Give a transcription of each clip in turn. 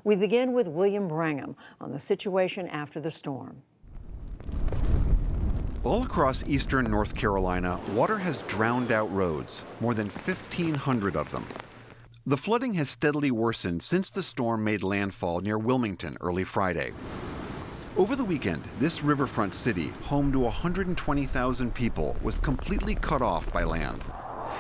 We begin with William Brangham on the situation after the storm. All across eastern North Carolina, water has drowned out roads, more than 1,500 of them. The flooding has steadily worsened since the storm made landfall near Wilmington early Friday. Over the weekend, this riverfront city, home to 120,000 people, was completely cut off by land.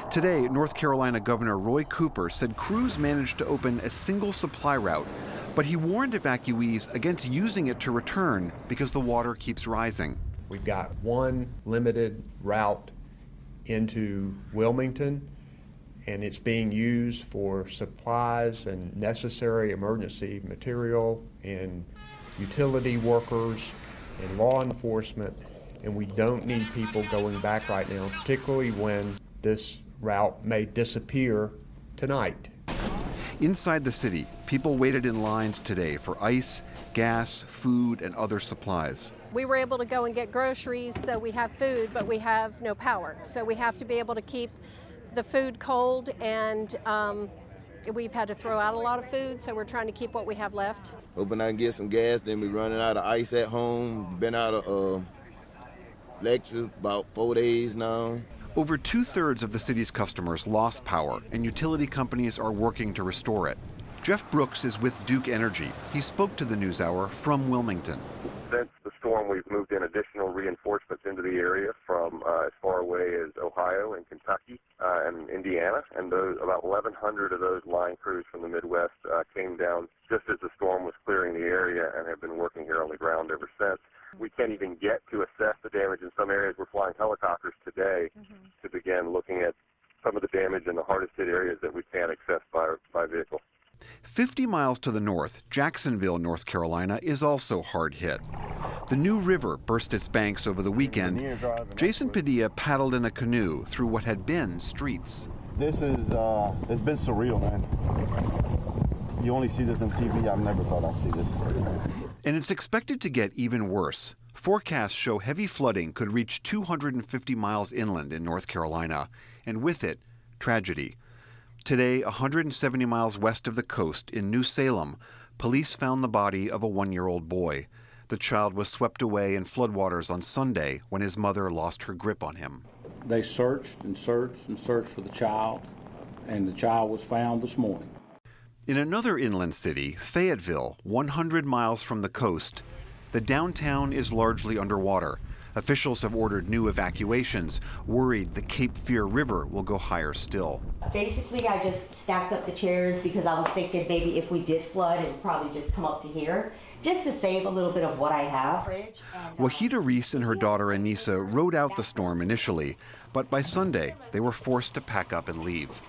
Today, North Carolina Governor Roy Cooper said crews managed to open a single supply route, but he warned evacuees against using it to return because the water keeps rising. We've got one limited route into Wilmington, and it's being used for supplies and necessary emergency material and utility workers and law enforcement, and we don't need people going back right now, particularly when this route may disappear tonight. Inside the city, people waited in lines today for ice, gas, food, and other supplies. We were able to go and get groceries, so we have food, but we have no power. So we have to be able to keep the food cold, and we've had to throw out a lot of food, so we're trying to keep what we have left. Hoping I can get some gas, then we're running out of ice at home. Been out of lecture about 4 days now. Over 2/3 of the city's customers lost power, and utility companies are working to restore it. Jeff Brooks is with Duke Energy. He spoke to the NewsHour from Wilmington. Since the storm, we've moved in additional reinforcements into the area from as far away as Ohio and Kentucky and Indiana, and about 1,100 of those line crews from the Midwest came down just as the storm was clearing the area and have been working here on the ground ever since. We can't even get to assess the damage in some areas. We're flying helicopters today to begin looking at some of the damage in the hardest hit areas that we can't access by vehicle. 50 miles to the north, Jacksonville, North Carolina, is also hard hit. The New River burst its banks over the weekend. Jason Padilla paddled in a canoe through what had been streets. This is, it's been surreal, man. You only see this on TV. I've never thought I'd see this. And it's expected to get even worse. Forecasts show heavy flooding could reach 250 miles inland in North Carolina, and with it, tragedy. Today, 170 miles west of the coast in New Salem, police found the body of a 1-year-old boy. The child was swept away in floodwaters on Sunday when his mother lost her grip on him. They searched and searched and searched for the child, and the child was found this morning. In another inland city, Fayetteville, 100 miles from the coast, the downtown is largely underwater. Officials have ordered new evacuations, worried the Cape Fear River will go higher still. Basically, I just stacked up the chairs because I was thinking maybe if we did flood, it would probably just come up to here, just to save a little bit of what I have. Wahida Reese and her daughter Anissa rode out the storm initially, but by Sunday, they were forced to pack up and leave.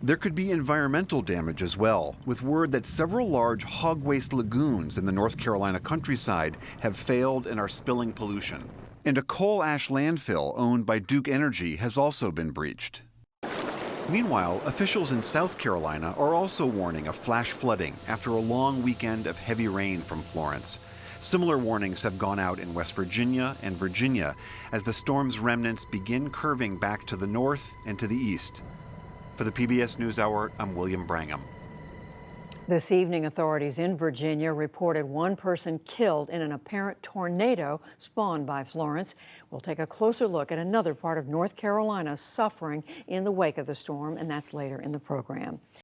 There could be environmental damage as well, with word that several large hog waste lagoons in the North Carolina countryside have failed and are spilling pollution. And a coal ash landfill owned by Duke Energy has also been breached. Meanwhile, officials in South Carolina are also warning of flash flooding after a long weekend of heavy rain from Florence. Similar warnings have gone out in West Virginia and Virginia as the storm's remnants begin curving back to the north and to the east. For the PBS NewsHour, I'm William Brangham. This evening, authorities in Virginia reported one person killed in an apparent tornado spawned by Florence. We'll take a closer look at another part of North Carolina suffering in the wake of the storm, and that's later in the program.